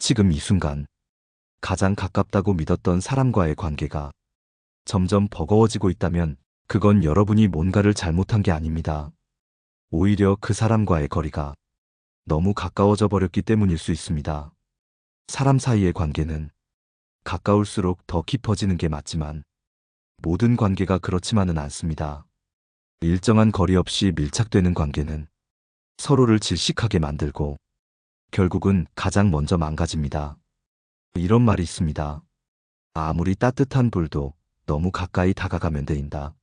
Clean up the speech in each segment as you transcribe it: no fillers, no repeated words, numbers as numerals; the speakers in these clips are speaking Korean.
지금 이 순간 가장 가깝다고 믿었던 사람과의 관계가 점점 버거워지고 있다면 그건 여러분이 뭔가를 잘못한 게 아닙니다. 오히려 그 사람과의 거리가 너무 가까워져 버렸기 때문일 수 있습니다. 사람 사이의 관계는 가까울수록 더 깊어지는 게 맞지만 모든 관계가 그렇지만은 않습니다. 일정한 거리 없이 밀착되는 관계는 서로를 질식하게 만들고 결국은 가장 먼저 망가집니다. 이런 말이 있습니다. 아무리 따뜻한 불도 너무 가까이 다가가면 데인다.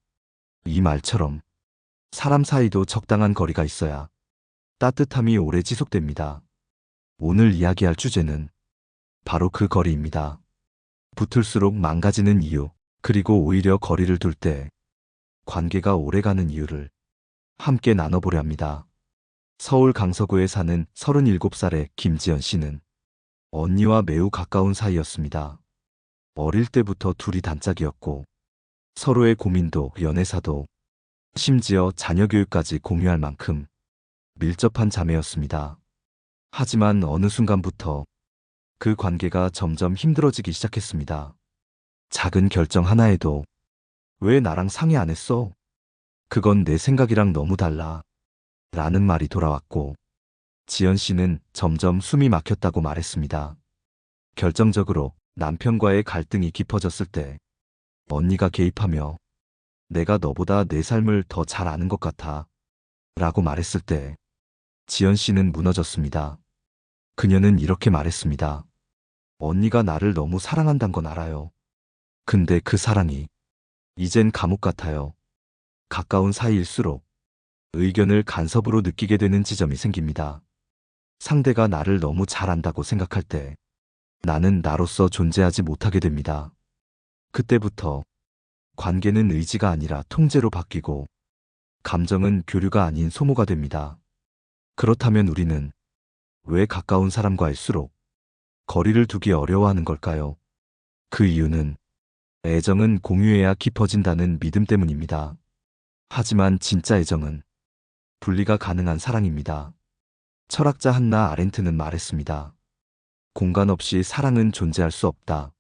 이 말처럼 사람 사이도 적당한 거리가 있어야 따뜻함이 오래 지속됩니다. 오늘 이야기할 주제는 바로 그 거리입니다. 붙을수록 망가지는 이유, 그리고 오히려 거리를 둘 때 관계가 오래가는 이유를 함께 나눠보려 합니다. 서울 강서구에 사는 37살의 김지연 씨는 언니와 매우 가까운 사이였습니다. 어릴 때부터 둘이 단짝이었고 서로의 고민도 연애사도 심지어 자녀 교육까지 공유할 만큼 밀접한 자매였습니다. 하지만 어느 순간부터 그 관계가 점점 힘들어지기 시작했습니다. 작은 결정 하나에도 왜 나랑 상의 안 했어? 그건 내 생각이랑 너무 달라. 라는 말이 돌아왔고 지연 씨는 점점 숨이 막혔다고 말했습니다. 결정적으로 남편과의 갈등이 깊어졌을 때 언니가 개입하며 내가 너보다 내 삶을 더 잘 아는 것 같아 라고 말했을 때 지연 씨는 무너졌습니다. 그녀는 이렇게 말했습니다. 언니가 나를 너무 사랑한단 건 알아요. 근데 그 사랑이 이젠 감옥 같아요. 가까운 사이일수록 의견을 간섭으로 느끼게 되는 지점이 생깁니다. 상대가 나를 너무 잘 안다고 생각할 때 나는 나로서 존재하지 못하게 됩니다. 그때부터 관계는 의지가 아니라 통제로 바뀌고 감정은 교류가 아닌 소모가 됩니다. 그렇다면 우리는 왜 가까운 사람과일수록 거리를 두기 어려워하는 걸까요? 그 이유는 애정은 공유해야 깊어진다는 믿음 때문입니다. 하지만 진짜 애정은 분리가 가능한 사랑입니다. 철학자 한나 아렌트는 말했습니다. 공간 없이 사랑은 존재할 수 없다.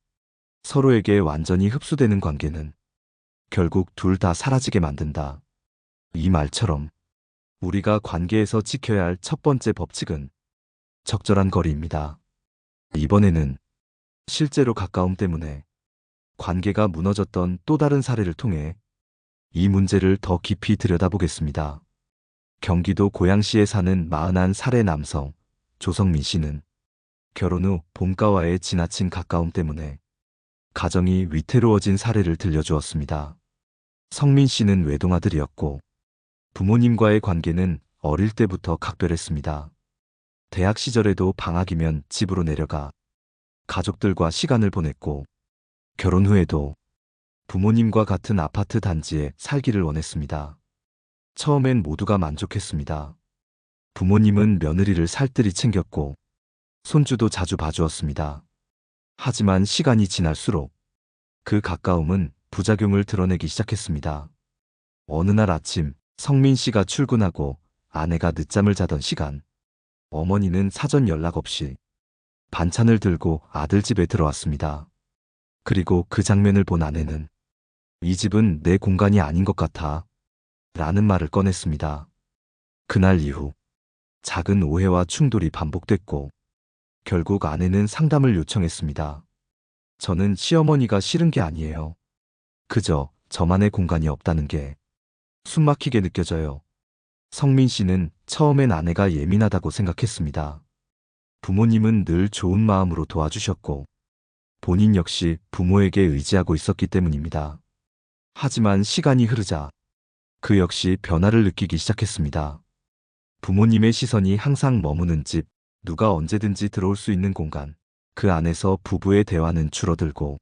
서로에게 완전히 흡수되는 관계는 결국 둘 다 사라지게 만든다. 이 말처럼 우리가 관계에서 지켜야 할 첫 번째 법칙은 적절한 거리입니다. 이번에는 실제로 가까움 때문에 관계가 무너졌던 또 다른 사례를 통해 이 문제를 더 깊이 들여다보겠습니다. 경기도 고양시에 사는 41살의 남성 조성민 씨는 결혼 후 본가와의 지나친 가까움 때문에 가정이 위태로워진 사례를 들려주었습니다. 성민 씨는 외동아들이었고 부모님과의 관계는 어릴 때부터 각별했습니다. 대학 시절에도 방학이면 집으로 내려가 가족들과 시간을 보냈고 결혼 후에도 부모님과 같은 아파트 단지에 살기를 원했습니다. 처음엔 모두가 만족했습니다. 부모님은 며느리를 살뜰히 챙겼고 손주도 자주 봐주었습니다. 하지만 시간이 지날수록 그 가까움은 부작용을 드러내기 시작했습니다. 어느 날 아침 성민 씨가 출근하고 아내가 늦잠을 자던 시간 어머니는 사전 연락 없이 반찬을 들고 아들 집에 들어왔습니다. 그리고 그 장면을 본 아내는 이 집은 내 공간이 아닌 것 같아 라는 말을 꺼냈습니다. 그날 이후 작은 오해와 충돌이 반복됐고 결국 아내는 상담을 요청했습니다. 저는 시어머니가 싫은 게 아니에요. 그저 저만의 공간이 없다는 게 숨막히게 느껴져요. 성민 씨는 처음엔 아내가 예민하다고 생각했습니다. 부모님은 늘 좋은 마음으로 도와주셨고 본인 역시 부모에게 의지하고 있었기 때문입니다. 하지만 시간이 흐르자 그 역시 변화를 느끼기 시작했습니다. 부모님의 시선이 항상 머무는 집, 누가 언제든지 들어올 수 있는 공간, 그 안에서 부부의 대화는 줄어들고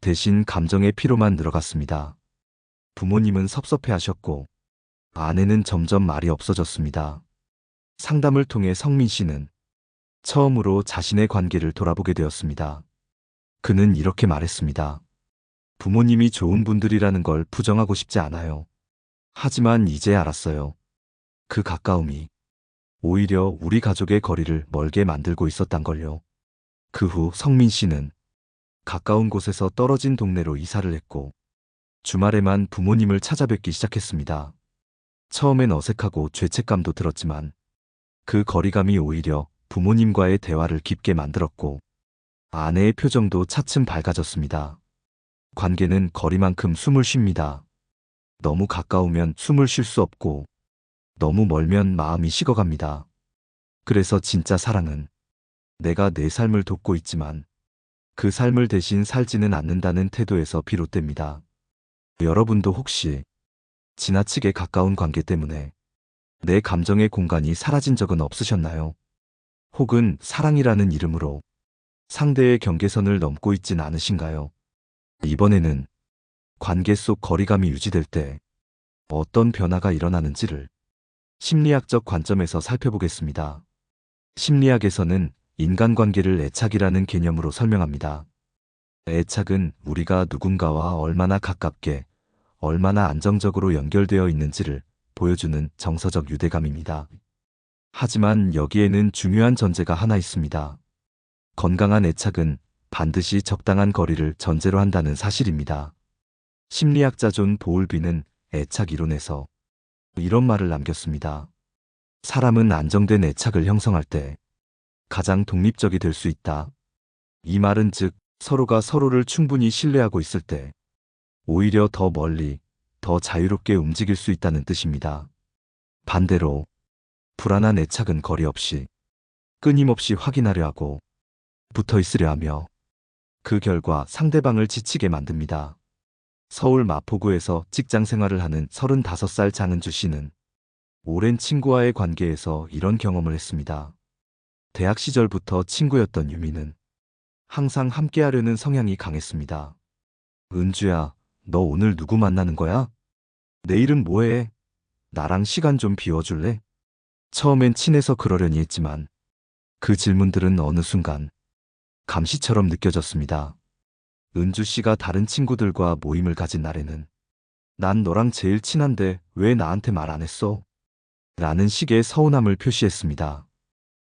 대신 감정의 피로만 늘어갔습니다. 부모님은 섭섭해하셨고 아내는 점점 말이 없어졌습니다. 상담을 통해 성민 씨는 처음으로 자신의 관계를 돌아보게 되었습니다. 그는 이렇게 말했습니다. 부모님이 좋은 분들이라는 걸 부정하고 싶지 않아요. 하지만 이제 알았어요. 그 가까움이 오히려 우리 가족의 거리를 멀게 만들고 있었단 걸요. 그 후 성민 씨는 가까운 곳에서 떨어진 동네로 이사를 했고 주말에만 부모님을 찾아뵙기 시작했습니다. 처음엔 어색하고 죄책감도 들었지만 그 거리감이 오히려 부모님과의 대화를 깊게 만들었고 아내의 표정도 차츰 밝아졌습니다. 관계는 거리만큼 숨을 쉽니다. 너무 가까우면 숨을 쉴 수 없고 너무 멀면 마음이 식어갑니다. 그래서 진짜 사랑은 내가 내 삶을 돕고 있지만 그 삶을 대신 살지는 않는다는 태도에서 비롯됩니다. 여러분도 혹시 지나치게 가까운 관계 때문에 내 감정의 공간이 사라진 적은 없으셨나요? 혹은 사랑이라는 이름으로 상대의 경계선을 넘고 있진 않으신가요? 이번에는 관계 속 거리감이 유지될 때 어떤 변화가 일어나는지를 심리학적 관점에서 살펴보겠습니다. 심리학에서는 인간관계를 애착이라는 개념으로 설명합니다. 애착은 우리가 누군가와 얼마나 가깝게, 얼마나 안정적으로 연결되어 있는지를 보여주는 정서적 유대감입니다. 하지만 여기에는 중요한 전제가 하나 있습니다. 건강한 애착은 반드시 적당한 거리를 전제로 한다는 사실입니다. 심리학자 존 보울비는 애착 이론에서 이런 말을 남겼습니다. 사람은 안정된 애착을 형성할 때 가장 독립적이 될 수 있다. 이 말은 즉 서로가 서로를 충분히 신뢰하고 있을 때 오히려 더 멀리, 더 자유롭게 움직일 수 있다는 뜻입니다. 반대로 불안한 애착은 거리 없이 끊임없이 확인하려 하고 붙어 있으려 하며 그 결과 상대방을 지치게 만듭니다. 서울 마포구에서 직장 생활을 하는 35살 장은주 씨는 오랜 친구와의 관계에서 이런 경험을 했습니다. 대학 시절부터 친구였던 유미는 항상 함께하려는 성향이 강했습니다. 은주야, 너 오늘 누구 만나는 거야? 내일은 뭐해? 나랑 시간 좀 비워줄래? 처음엔 친해서 그러려니 했지만 그 질문들은 어느 순간 감시처럼 느껴졌습니다. 은주 씨가 다른 친구들과 모임을 가진 날에는 난 너랑 제일 친한데 왜 나한테 말 안 했어? 라는 식의 서운함을 표시했습니다.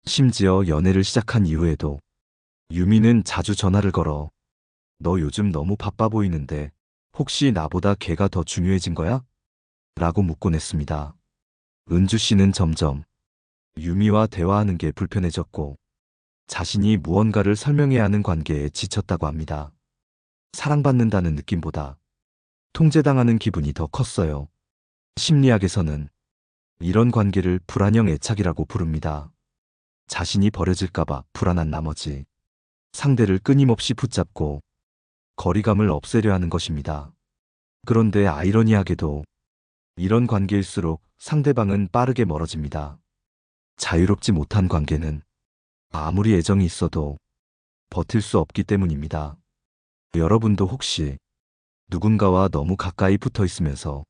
심지어 연애를 시작한 이후에도 유미는 자주 전화를 걸어 너 요즘 너무 바빠 보이는데 혹시 나보다 걔가 더 중요해진 거야? 라고 묻곤 했습니다. 은주 씨는 점점 유미와 대화하는 게 불편해졌고 자신이 무언가를 설명해야 하는 관계에 지쳤다고 합니다. 사랑받는다는 느낌보다 통제당하는 기분이 더 컸어요. 심리학에서는 이런 관계를 불안형 애착이라고 부릅니다. 자신이 버려질까봐 불안한 나머지 상대를 끊임없이 붙잡고 거리감을 없애려 하는 것입니다. 그런데 아이러니하게도 이런 관계일수록 상대방은 빠르게 멀어집니다. 자유롭지 못한 관계는 아무리 애정이 있어도 버틸 수 없기 때문입니다. 여러분도 혹시 누군가와 너무 가까이 붙어 있으면서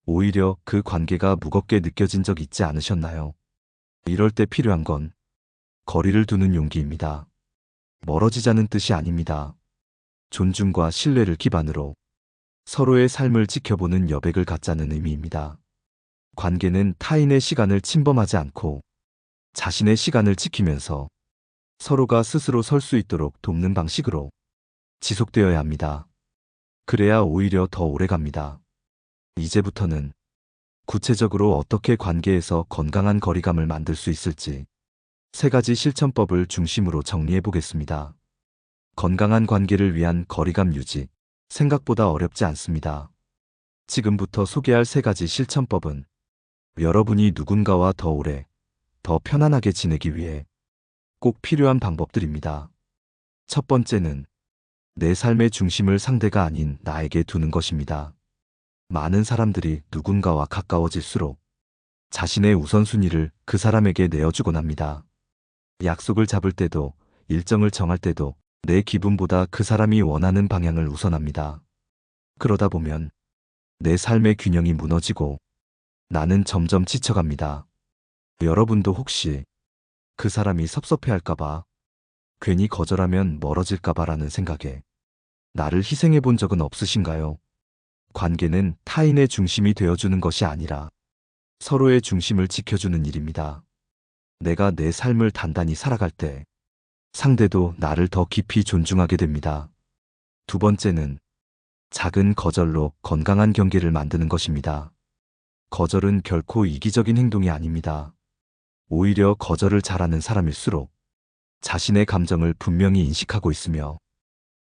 오히려 그 관계가 무겁게 느껴진 적 있지 않으셨나요? 이럴 때 필요한 건 거리를 두는 용기입니다. 멀어지자는 뜻이 아닙니다. 존중과 신뢰를 기반으로 서로의 삶을 지켜보는 여백을 갖자는 의미입니다. 관계는 타인의 시간을 침범하지 않고 자신의 시간을 지키면서 서로가 스스로 설 수 있도록 돕는 방식으로 지속되어야 합니다. 그래야 오히려 더 오래 갑니다. 이제부터는 구체적으로 어떻게 관계에서 건강한 거리감을 만들 수 있을지 3가지 실천법을 중심으로 정리해 보겠습니다. 건강한 관계를 위한 거리감 유지, 생각보다 어렵지 않습니다. 지금부터 소개할 3가지 실천법은 여러분이 누군가와 더 오래, 더 편안하게 지내기 위해 꼭 필요한 방법들입니다. 첫 번째는 내 삶의 중심을 상대가 아닌 나에게 두는 것입니다. 많은 사람들이 누군가와 가까워질수록 자신의 우선순위를 그 사람에게 내어주곤 합니다. 약속을 잡을 때도 일정을 정할 때도 내 기분보다 그 사람이 원하는 방향을 우선합니다. 그러다 보면 내 삶의 균형이 무너지고 나는 점점 지쳐갑니다. 여러분도 혹시 그 사람이 섭섭해할까봐, 괜히 거절하면 멀어질까봐라는 생각에 나를 희생해 본 적은 없으신가요? 관계는 타인의 중심이 되어주는 것이 아니라 서로의 중심을 지켜주는 일입니다. 내가 내 삶을 단단히 살아갈 때 상대도 나를 더 깊이 존중하게 됩니다. 두 번째는 작은 거절로 건강한 경계를 만드는 것입니다. 거절은 결코 이기적인 행동이 아닙니다. 오히려 거절을 잘하는 사람일수록 자신의 감정을 분명히 인식하고 있으며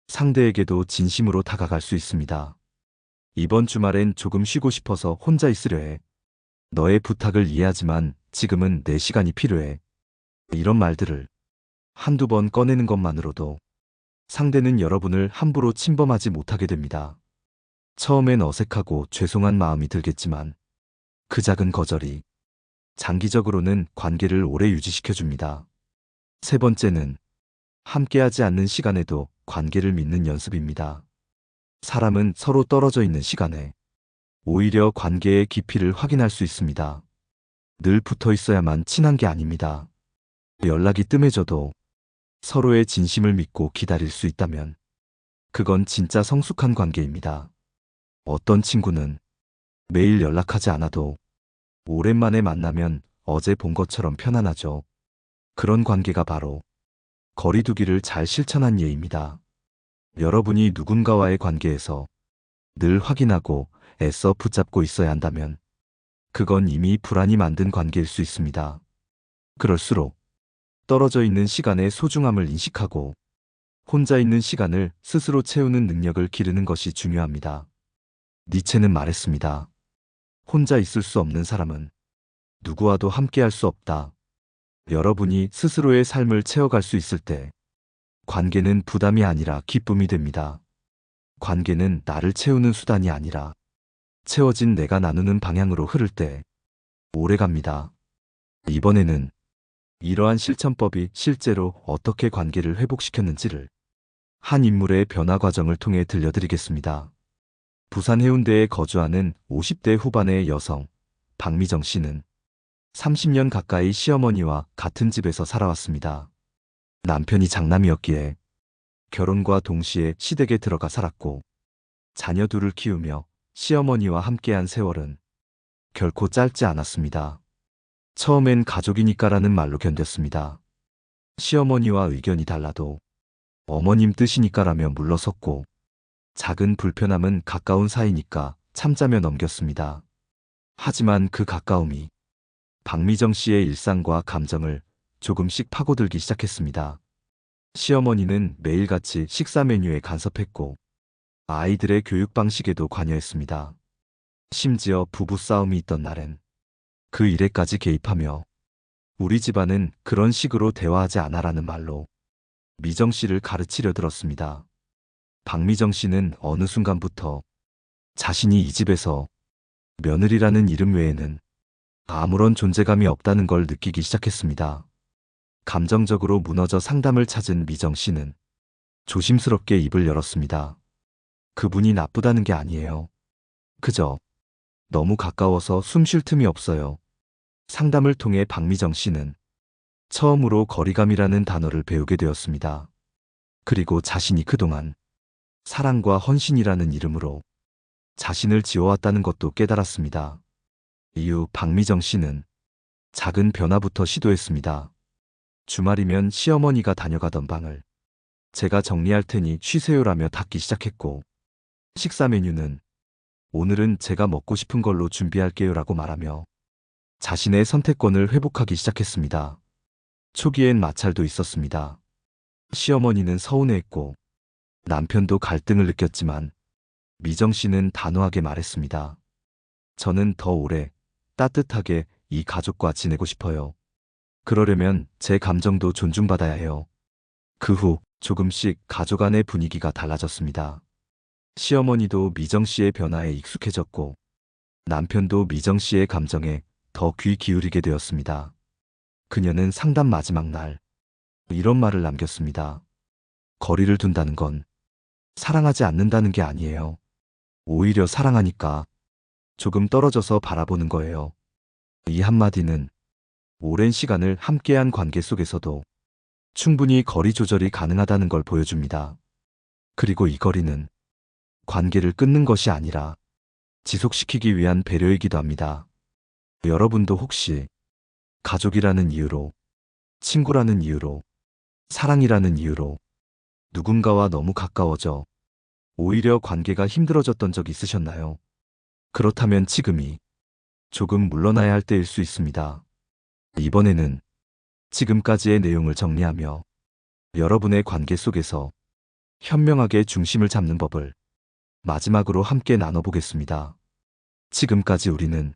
상대에게도 진심으로 다가갈 수 있습니다. 이번 주말엔 조금 쉬고 싶어서 혼자 있으려 해. 너의 부탁을 이해하지만 지금은 내 시간이 필요해. 이런 말들을 한두 번 꺼내는 것만으로도 상대는 여러분을 함부로 침범하지 못하게 됩니다. 처음엔 어색하고 죄송한 마음이 들겠지만 그 작은 거절이 장기적으로는 관계를 오래 유지시켜줍니다. 세 번째는 함께하지 않는 시간에도 관계를 믿는 연습입니다. 사람은 서로 떨어져 있는 시간에 오히려 관계의 깊이를 확인할 수 있습니다. 늘 붙어 있어야만 친한 게 아닙니다. 연락이 뜸해져도 서로의 진심을 믿고 기다릴 수 있다면 그건 진짜 성숙한 관계입니다. 어떤 친구는 매일 연락하지 않아도 오랜만에 만나면 어제 본 것처럼 편안하죠. 그런 관계가 바로 거리두기를 잘 실천한 예입니다. 여러분이 누군가와의 관계에서 늘 확인하고 애써 붙잡고 있어야 한다면 그건 이미 불안이 만든 관계일 수 있습니다. 그럴수록 떨어져 있는 시간의 소중함을 인식하고 혼자 있는 시간을 스스로 채우는 능력을 기르는 것이 중요합니다. 니체는 말했습니다. 혼자 있을 수 없는 사람은 누구와도 함께할 수 없다. 여러분이 스스로의 삶을 채워갈 수 있을 때 관계는 부담이 아니라 기쁨이 됩니다. 관계는 나를 채우는 수단이 아니라 채워진 내가 나누는 방향으로 흐를 때 오래 갑니다. 이번에는 이러한 실천법이 실제로 어떻게 관계를 회복시켰는지를 한 인물의 변화 과정을 통해 들려드리겠습니다. 부산 해운대에 거주하는 50대 후반의 여성 박미정 씨는 30년 가까이 시어머니와 같은 집에서 살아왔습니다. 남편이 장남이었기에 결혼과 동시에 시댁에 들어가 살았고 자녀 둘을 키우며 시어머니와 함께한 세월은 결코 짧지 않았습니다. 처음엔 가족이니까라는 말로 견뎠습니다. 시어머니와 의견이 달라도 어머님 뜻이니까라며 물러섰고 작은 불편함은 가까운 사이니까 참자며 넘겼습니다. 하지만 그 가까움이 박미정 씨의 일상과 감정을 조금씩 파고들기 시작했습니다. 시어머니는 매일같이 식사 메뉴에 간섭했고 아이들의 교육 방식에도 관여했습니다. 심지어 부부싸움이 있던 날엔 그 일에까지 개입하며 우리 집안은 그런 식으로 대화하지 않아라는 말로 미정 씨를 가르치려 들었습니다. 박미정 씨는 어느 순간부터 자신이 이 집에서 며느리라는 이름 외에는 아무런 존재감이 없다는 걸 느끼기 시작했습니다. 감정적으로 무너져 상담을 찾은 미정 씨는 조심스럽게 입을 열었습니다. 그분이 나쁘다는 게 아니에요. 그저 너무 가까워서 숨 쉴 틈이 없어요. 상담을 통해 박미정 씨는 처음으로 거리감이라는 단어를 배우게 되었습니다. 그리고 자신이 그동안 사랑과 헌신이라는 이름으로 자신을 지워왔다는 것도 깨달았습니다. 이후 박미정 씨는 작은 변화부터 시도했습니다. 주말이면 시어머니가 다녀가던 방을 제가 정리할 테니 쉬세요라며 닫기 시작했고 식사 메뉴는 오늘은 제가 먹고 싶은 걸로 준비할게요라고 말하며 자신의 선택권을 회복하기 시작했습니다. 초기엔 마찰도 있었습니다. 시어머니는 서운해했고 남편도 갈등을 느꼈지만 미정 씨는 단호하게 말했습니다. 저는 더 오래 따뜻하게 이 가족과 지내고 싶어요. 그러려면 제 감정도 존중받아야 해요. 그 후 조금씩 가족 안의 분위기가 달라졌습니다. 시어머니도 미정 씨의 변화에 익숙해졌고 남편도 미정 씨의 감정에 더 귀 기울이게 되었습니다. 그녀는 상담 마지막 날 이런 말을 남겼습니다. 거리를 둔다는 건 사랑하지 않는다는 게 아니에요. 오히려 사랑하니까 조금 떨어져서 바라보는 거예요. 이 한마디는 오랜 시간을 함께한 관계 속에서도 충분히 거리 조절이 가능하다는 걸 보여줍니다. 그리고 이 거리는 관계를 끊는 것이 아니라 지속시키기 위한 배려이기도 합니다. 여러분도 혹시 가족이라는 이유로, 친구라는 이유로 사랑이라는 이유로 누군가와 너무 가까워져 오히려 관계가 힘들어졌던 적 있으셨나요? 그렇다면 지금이 조금 물러나야 할 때일 수 있습니다. 이번에는 지금까지의 내용을 정리하며 여러분의 관계 속에서 현명하게 중심을 잡는 법을 마지막으로 함께 나눠보겠습니다. 지금까지 우리는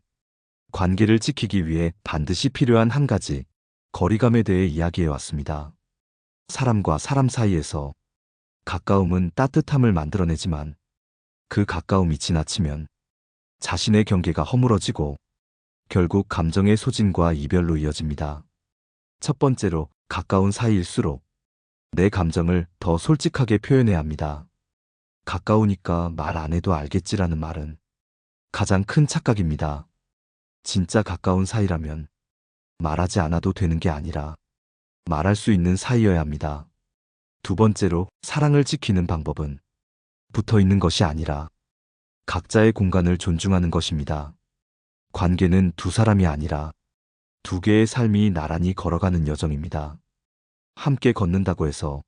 관계를 지키기 위해 반드시 필요한 한 가지, 거리감에 대해 이야기해 왔습니다. 사람과 사람 사이에서 가까움은 따뜻함을 만들어내지만 그 가까움이 지나치면 자신의 경계가 허물어지고 결국 감정의 소진과 이별로 이어집니다. 첫 번째로, 가까운 사이일수록 내 감정을 더 솔직하게 표현해야 합니다. 가까우니까 말 안 해도 알겠지라는 말은 가장 큰 착각입니다. 진짜 가까운 사이라면 말하지 않아도 되는 게 아니라 말할 수 있는 사이여야 합니다. 두 번째로, 사랑을 지키는 방법은 붙어 있는 것이 아니라 각자의 공간을 존중하는 것입니다. 관계는 두 사람이 아니라 두 개의 삶이 나란히 걸어가는 여정입니다. 함께 걷는다고 해서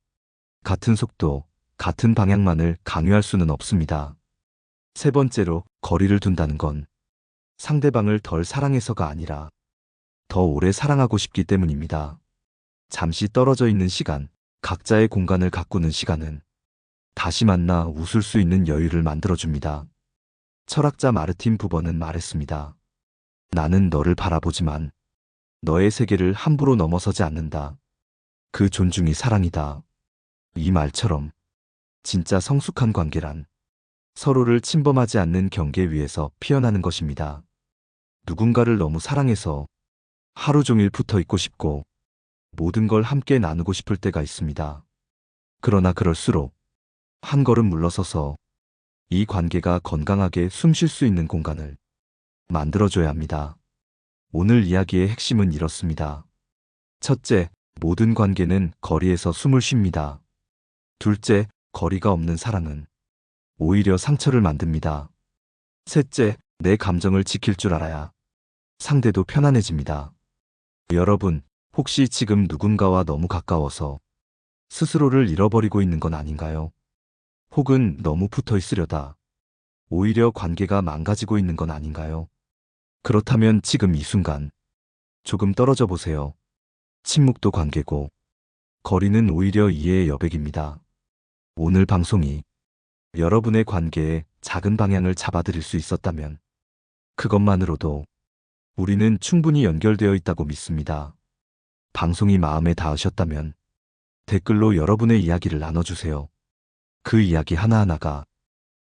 같은 속도, 같은 방향만을 강요할 수는 없습니다. 세 번째로, 거리를 둔다는 건 상대방을 덜 사랑해서가 아니라 더 오래 사랑하고 싶기 때문입니다. 잠시 떨어져 있는 시간, 각자의 공간을 가꾸는 시간은 다시 만나 웃을 수 있는 여유를 만들어줍니다. 철학자 마르틴 부버는 말했습니다. 나는 너를 바라보지만 너의 세계를 함부로 넘어서지 않는다. 그 존중이 사랑이다. 이 말처럼 진짜 성숙한 관계란 서로를 침범하지 않는 경계 위에서 피어나는 것입니다. 누군가를 너무 사랑해서 하루 종일 붙어 있고 싶고 모든 걸 함께 나누고 싶을 때가 있습니다. 그러나 그럴수록 한 걸음 물러서서 이 관계가 건강하게 숨 쉴 수 있는 공간을 만들어줘야 합니다. 오늘 이야기의 핵심은 이렇습니다. 첫째, 모든 관계는 거리에서 숨을 쉽니다. 둘째, 거리가 없는 사랑은 오히려 상처를 만듭니다. 셋째, 내 감정을 지킬 줄 알아야 상대도 편안해집니다. 여러분, 혹시 지금 누군가와 너무 가까워서 스스로를 잃어버리고 있는 건 아닌가요? 혹은 너무 붙어 있으려다 오히려 관계가 망가지고 있는 건 아닌가요? 그렇다면 지금 이 순간 조금 떨어져 보세요. 침묵도 관계고 거리는 오히려 이해의 여백입니다. 오늘 방송이 여러분의 관계에 작은 방향을 잡아드릴 수 있었다면 그것만으로도 우리는 충분히 연결되어 있다고 믿습니다. 방송이 마음에 닿으셨다면 댓글로 여러분의 이야기를 나눠주세요. 그 이야기 하나하나가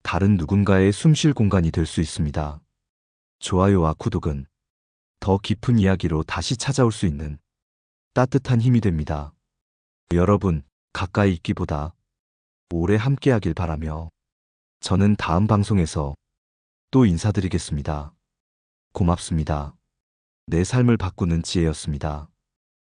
다른 누군가의 숨쉴 공간이 될 수 있습니다. 좋아요와 구독은 더 깊은 이야기로 다시 찾아올 수 있는 따뜻한 힘이 됩니다. 여러분, 가까이 있기보다 오래 함께하길 바라며 저는 다음 방송에서 또 인사드리겠습니다. 고맙습니다. 내 삶을 바꾸는 지혜였습니다.